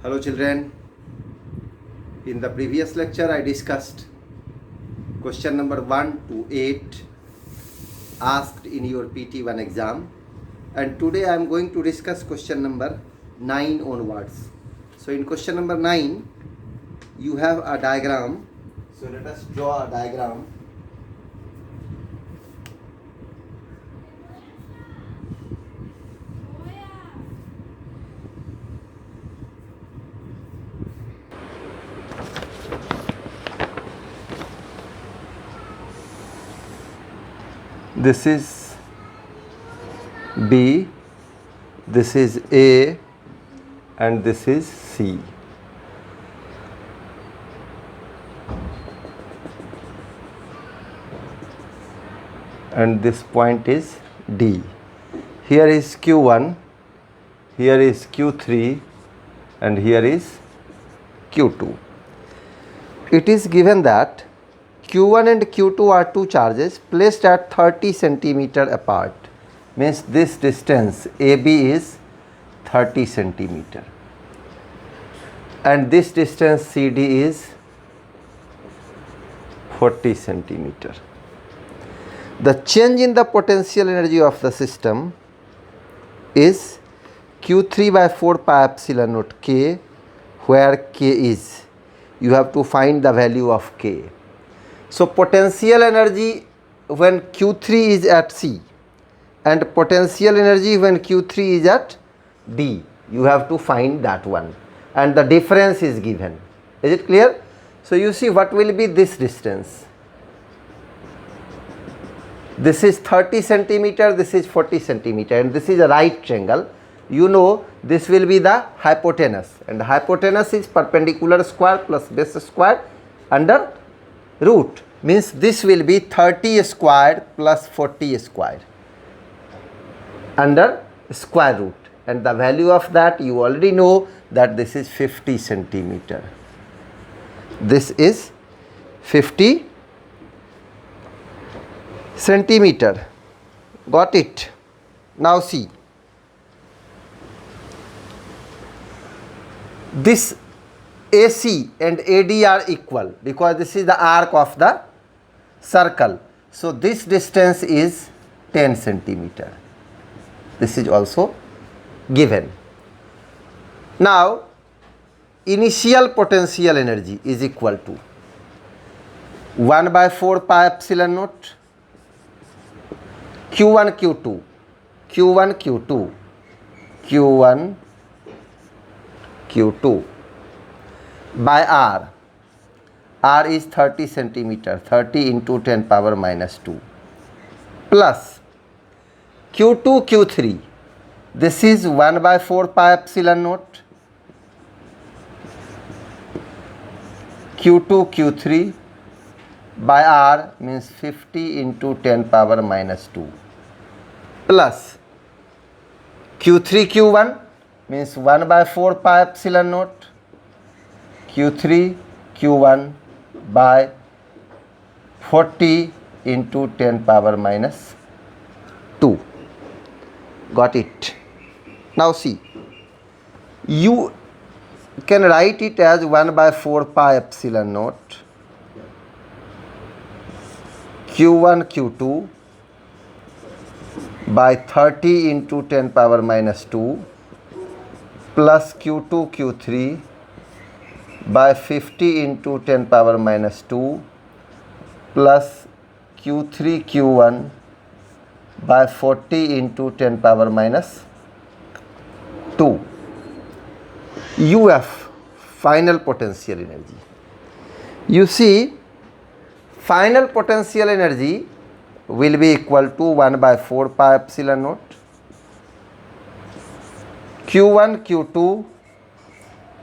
Hello children, in the previous lecture I discussed question number 1 to 8 asked in your PT1 exam, and today I am going to discuss question number 9 onwards. So in question number 9 you have a diagram, so let us draw a diagram. This is B, this is A, and this is C. And this point is D. Here is Q1, here is Q3, and here is Q2. It is given that Q1 and Q2 are two charges placed at 30 centimeter apart. Means this distance AB is 30 centimeter. And this distance CD is 40 centimeter. The change in the potential energy of the system is Q3 by 4 pi epsilon naught K, where K is. You have to find the value of K. So potential energy when Q3 is at C and potential energy when Q3 is at D, you have to find that one, and the difference is given. Is it clear? So you see what will be this distance. This is 30 centimeter, this is 40 centimeter, and this is a right triangle. You know this will be the hypotenuse, and the hypotenuse is perpendicular square plus base square under root. Means this will be 30 squared plus 40 squared under square root, and the value of that you already know that this is 50 centimeter. This is 50 centimeter. Got it? Now see, this AC and AD are equal because this is the arc of the circle. So this distance is 10 centimeter. This is also given. Now initial potential energy is equal to 1 by 4 pi epsilon naught Q1 Q2 Q1 Q2 Q1 Q2 by R. R is 30 centimeter, 30 into 10 power minus 2, plus Q2 Q3. This is 1 by 4 pi epsilon naught Q2 Q3 by R, means 50 into 10 power minus 2, plus Q3 Q1 means 1 by 4 pi epsilon naught Q3 Q1 by 40 into 10 power minus 2. Got it? Now see, you can write it as 1 by 4 pi epsilon naught Q1 Q2 by 30 into 10 power minus 2 plus Q2 Q3 by 50 into 10 power minus 2 plus Q3 Q1 by 40 into 10 power minus 2. UF, final potential energy. You see, final potential energy will be equal to 1 by 4 pi epsilon naught Q1 Q2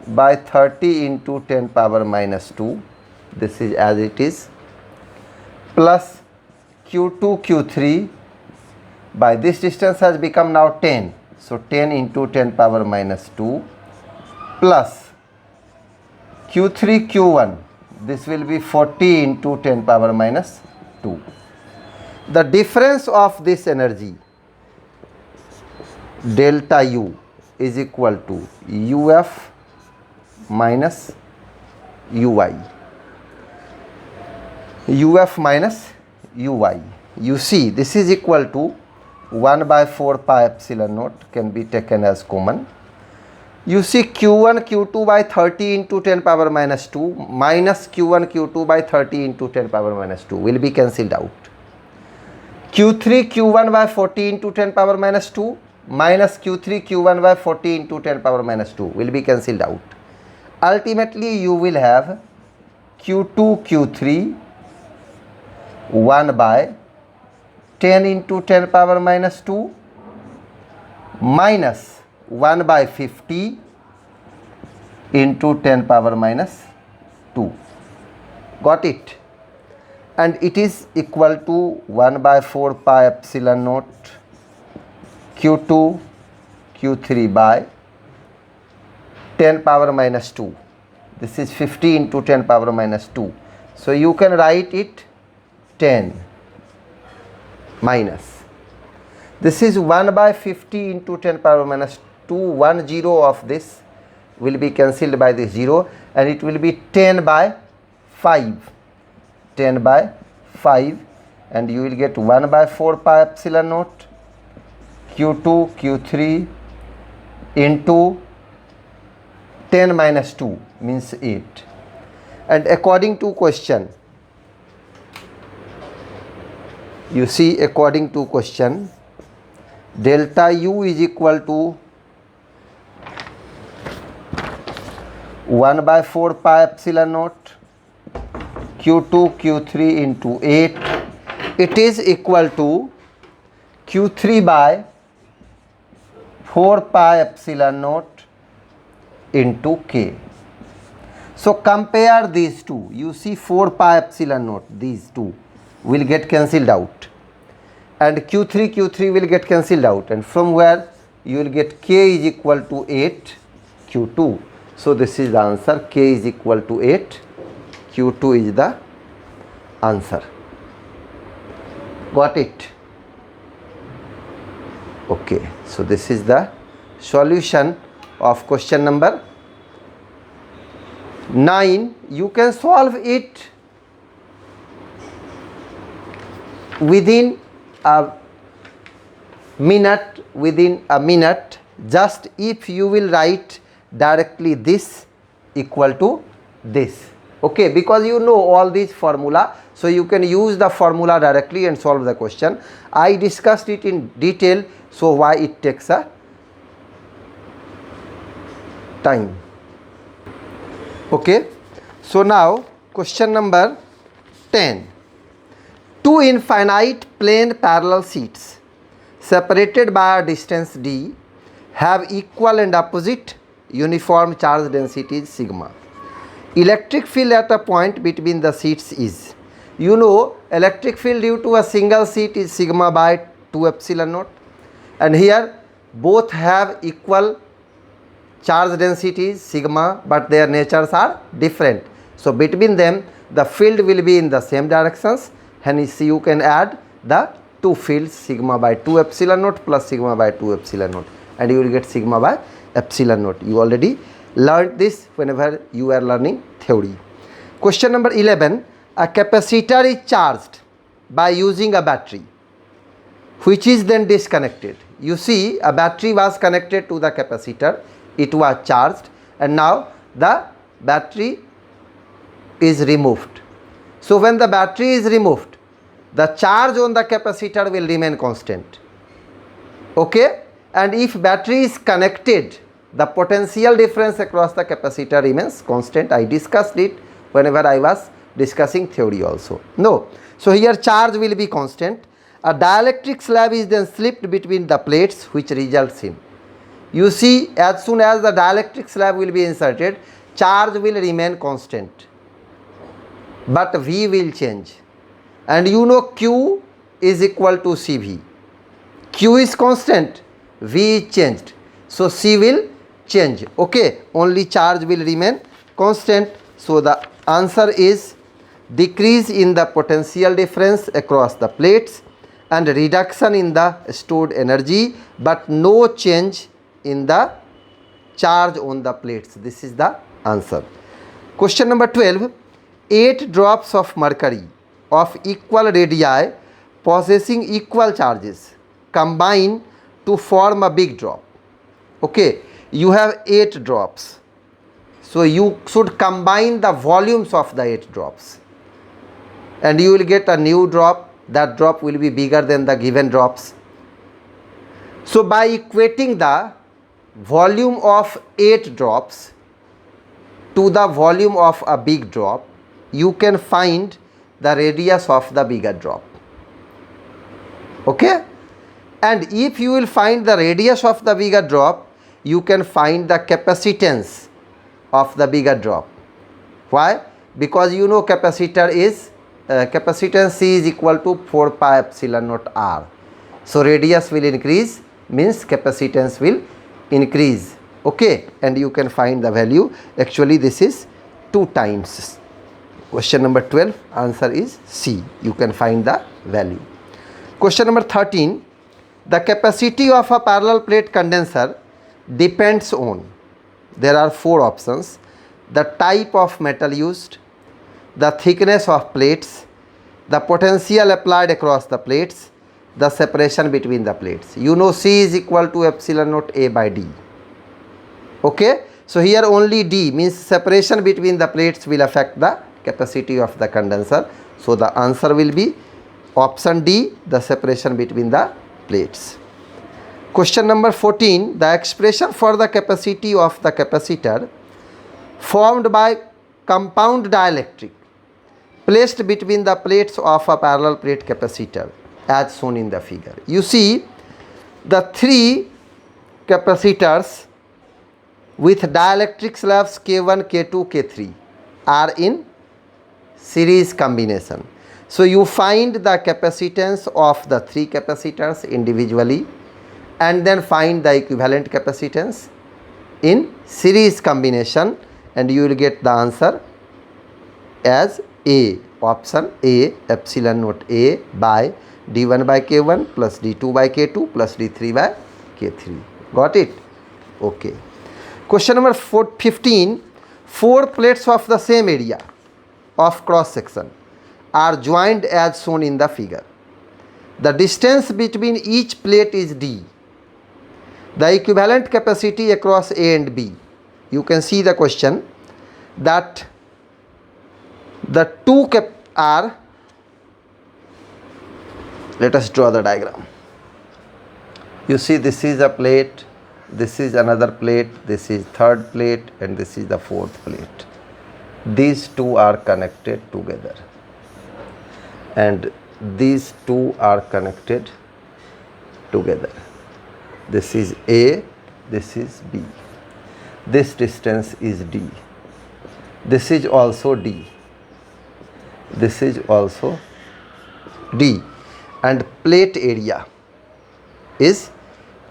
by 30 into 10 power minus 2, this is as it is, plus Q2 Q3 by this distance has become now 10, so 10 into 10 power minus 2, plus Q3 Q1, this will be 40 into 10 power minus 2. The difference of this energy delta U is equal to UF minus uy. uf minus uy. You see this is equal to 1 by 4 pi epsilon naught can be taken as common. You see q1 q2 by 30 into 10 power minus 2 minus q1 q2 by 30 into 10 power minus 2 will be cancelled out. q3 q1 by 40 into 10 power minus 2 minus q3 q1 by 40 into 10 power minus 2 will be cancelled out. Ultimately you will have q2 q3 1 by 10 into 10 power minus 2 minus 1 by 50 into 10 power minus 2. Got it? And it is equal to 1 by 4 pi epsilon naught q2 q3 by 10 power minus 2. This is 50 into 10 power minus 2. So you can write it 10 minus. This is 1 by 50 into 10 power minus 2. 1 0 of this will be cancelled by this 0 and it will be 10 by 5. 10 by 5 and you will get 1 by 4 pi epsilon naught q2 q3 into 10 minus 2 means 8. And according to question, you see according to question, delta U is equal to 1 by 4 pi epsilon naught q2 q3 into 8. It is equal to q3 by 4 pi epsilon naught into k. So compare these two. You see 4 pi epsilon naught, these two will get cancelled out and q3 will get cancelled out, and from where you will get k is equal to 8 q2. So this is the answer, k is equal to 8, q2 is the answer. Got it? Okay, so this is the solution of question number 9. You can solve it within a minute, just if you will write directly this equal to this. Okay, because you know all these formula, so you can use the formula directly and solve the question. I discussed it in detail, so why it takes a time. Okay, so now question number 10. Two infinite plane parallel sheets separated by a distance d have equal and opposite uniform charge densities sigma. Electric field at a point between the sheets is, you know, electric field due to a single sheet is sigma by 2 epsilon naught, and here both have equal charge densities sigma, but their natures are different. So between them the field will be in the same directions, hence you can add the two fields sigma by 2 epsilon naught plus sigma by 2 epsilon naught and you will get sigma by epsilon naught. You already learned this whenever you are learning theory. Question number 11. A capacitor is charged by using a battery which is then disconnected. You see a battery was connected to the capacitor, it was charged, and now the battery is removed. So when the battery is removed, the charge on the capacitor will remain constant. Okay, and if battery is connected, the potential difference across the capacitor remains constant. I discussed it whenever I was discussing theory also. No, so here charge will be constant. A dielectric slab is then slipped between the plates, which results in, you see, as soon as the dielectric slab will be inserted, charge will remain constant, but V will change, and you know Q is equal to CV. Q is constant, V is changed, so C will change. Okay, only charge will remain constant. So the answer is decrease in the potential difference across the plates and reduction in the stored energy, but no change in the charge on the plates. This is the answer. Question number 12. 8 drops of mercury of equal radii possessing equal charges combine to form a big drop. Okay, you have 8 drops. So you should combine the volumes of the 8 drops and you will get a new drop. That drop will be bigger than the given drops. So by equating the volume of 8 drops to the volume of a big drop, you can find the radius of the bigger drop. Okay? And if you will find the radius of the bigger drop, you can find the capacitance of the bigger drop. Why? Because you know capacitor is capacitance C is equal to 4 pi epsilon naught R. So radius will increase, means capacitance will increase. Okay, and you can find the value. Actually this is 2 times. Question number 12, answer is C. You can find the value. Question number 13. The capacity of a parallel plate condenser depends on, there are 4 options: the type of metal used, the thickness of plates, the potential applied across the plates, the separation between the plates. You know C is equal to epsilon naught A by D. Okay, so here only D, means separation between the plates will affect the capacity of the condenser. So the answer will be option D, the separation between the plates. Question number 14. The expression for the capacity of the capacitor formed by compound dielectric placed between the plates of a parallel plate capacitor as shown in the figure. You see the 3 capacitors with dielectric slabs K1, K2, K3 are in series combination. So you find the capacitance of the 3 capacitors individually and then find the equivalent capacitance in series combination, and you will get the answer as A, option A, epsilon naught A by D1 by K1 plus D2 by K2 plus D3 by K3. Got it? Okay. Question number 15. 4 plates of the same area of cross section are joined as shown in the figure. The distance between each plate is D. The equivalent capacity across A and B. You can see the question that the 2 are, let us draw the diagram. You see this is a plate, this is another plate, this is 3rd plate and this is the 4th plate. These 2 are connected together and these 2 are connected together. This is A, this is B. This distance is D. This is also D. This is also D. And plate area is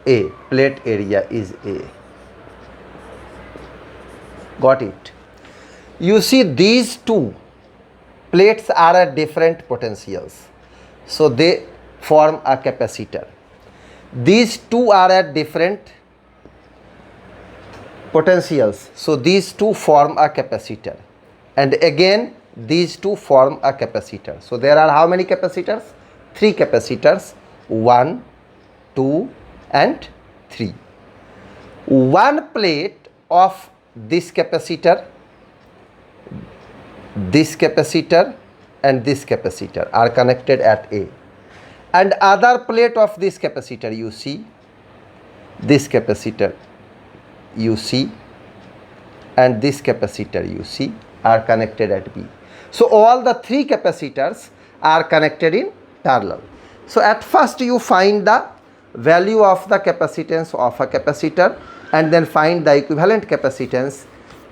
A. Plate area is A. Got it? You see these 2 plates are at different potentials. So they form a capacitor. These 2 are at different potentials. So these 2 form a capacitor. And again these 2 form a capacitor. So there are how many capacitors? 3 capacitors. 1, 2 and 3. One plate of this capacitor and this capacitor are connected at A. And other plate of this capacitor, you see, this capacitor you see and this capacitor you see are connected at B. So all the 3 capacitors are connected in parallel. So at first you find the value of the capacitance of a capacitor and then find the equivalent capacitance,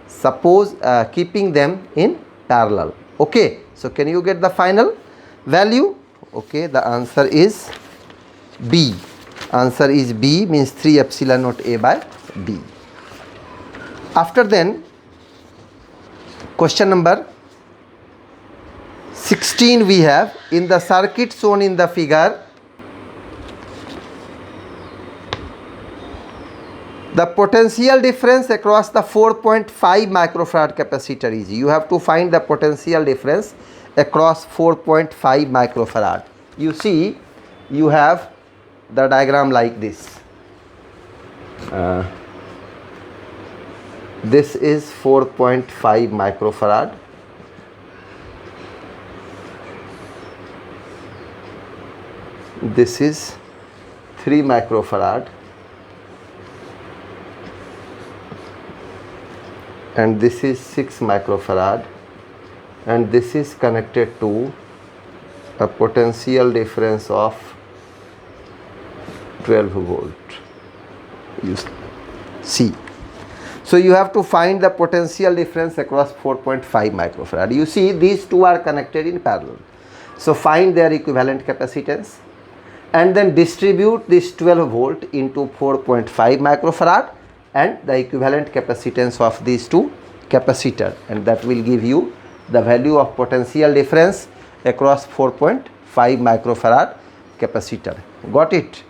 suppose keeping them in parallel. Okay, so can you get the final value? Okay, the answer is B. Answer is B, means 3 epsilon naught A by B. After then, question number 16 we have, in the circuit shown in the figure, The potential difference across the 4.5 microfarad capacitor is, you have to find the potential difference across 4.5 microfarad. You see, you have the diagram like this. This is 4.5 microfarad. This is 3 microfarad. And this is 6 microfarad. And this is connected to a potential difference of 12 volt. You see. So you have to find the potential difference across 4.5 microfarad. You see, these two are connected in parallel. So find their equivalent capacitance and then distribute this 12 volt into 4.5 microfarad and the equivalent capacitance of these two capacitor, and that will give you the value of potential difference across 4.5 microfarad capacitor. Got it?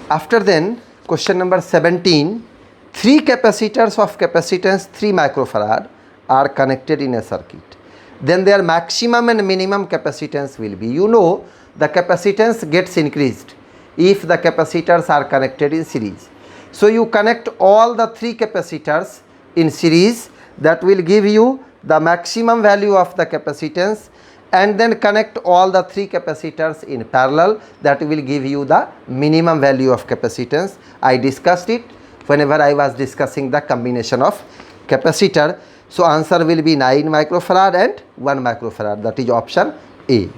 After then, question number 17. 3 capacitors of capacitance 3 microfarad are connected in a circuit. Then their maximum and minimum capacitance will be, you know, the capacitance gets increased if the capacitors are connected in series. So you connect all the 3 capacitors in series, that will give you the maximum value of the capacitance, and then connect all the 3 capacitors in parallel, that will give you the minimum value of capacitance. I discussed it whenever I was discussing the combination of capacitor. So answer will be 9 microfarad and 1 microfarad, that is option A.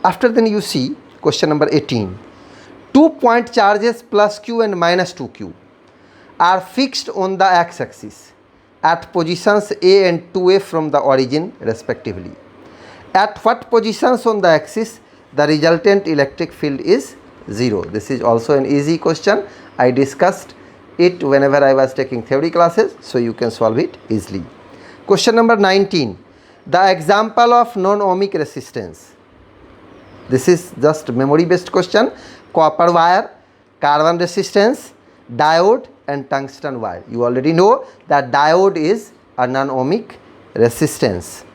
After then you see question number 18. 2 point charges plus Q and minus 2Q are fixed on the x-axis at positions A and 2A from the origin respectively. At what positions on the axis the resultant electric field is 0? This is also an easy question. I discussed it whenever I was taking theory classes, so you can solve it easily. Question number 19. The example of non-ohmic resistance. This is just memory based question. Copper wire, carbon resistance, diode and tungsten wire. You already know that diode is a non-ohmic resistance.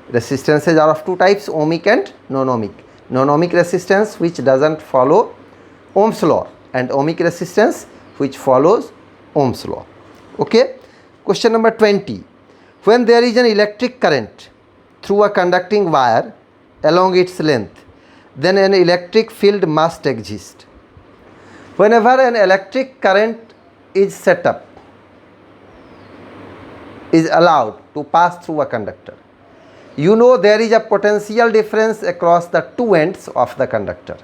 Resistances are of two types, ohmic and non-ohmic. Non-ohmic resistance which doesn't follow Ohm's law, and ohmic resistance which follows Ohm's law. Okay. Question number 20. When there is an electric current through a conducting wire along its length, then an electric field must exist. Whenever an electric current is set up, is allowed to pass through a conductor, you know there is a potential difference across the two ends of the conductor,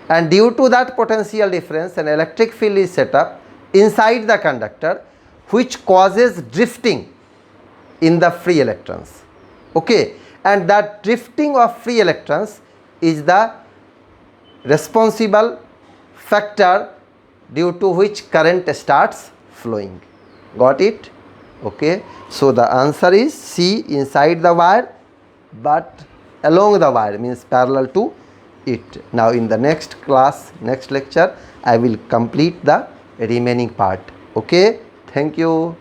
and due to that potential difference an electric field is set up inside the conductor which causes drifting in the free electrons. Okay, and that drifting of free electrons is the responsible factor due to which current starts flowing. Got it? Okay, so the answer is C, inside the wire but along the wire, means parallel to it. Now in the next class, next lecture, I will complete the remaining part. Okay, thank you.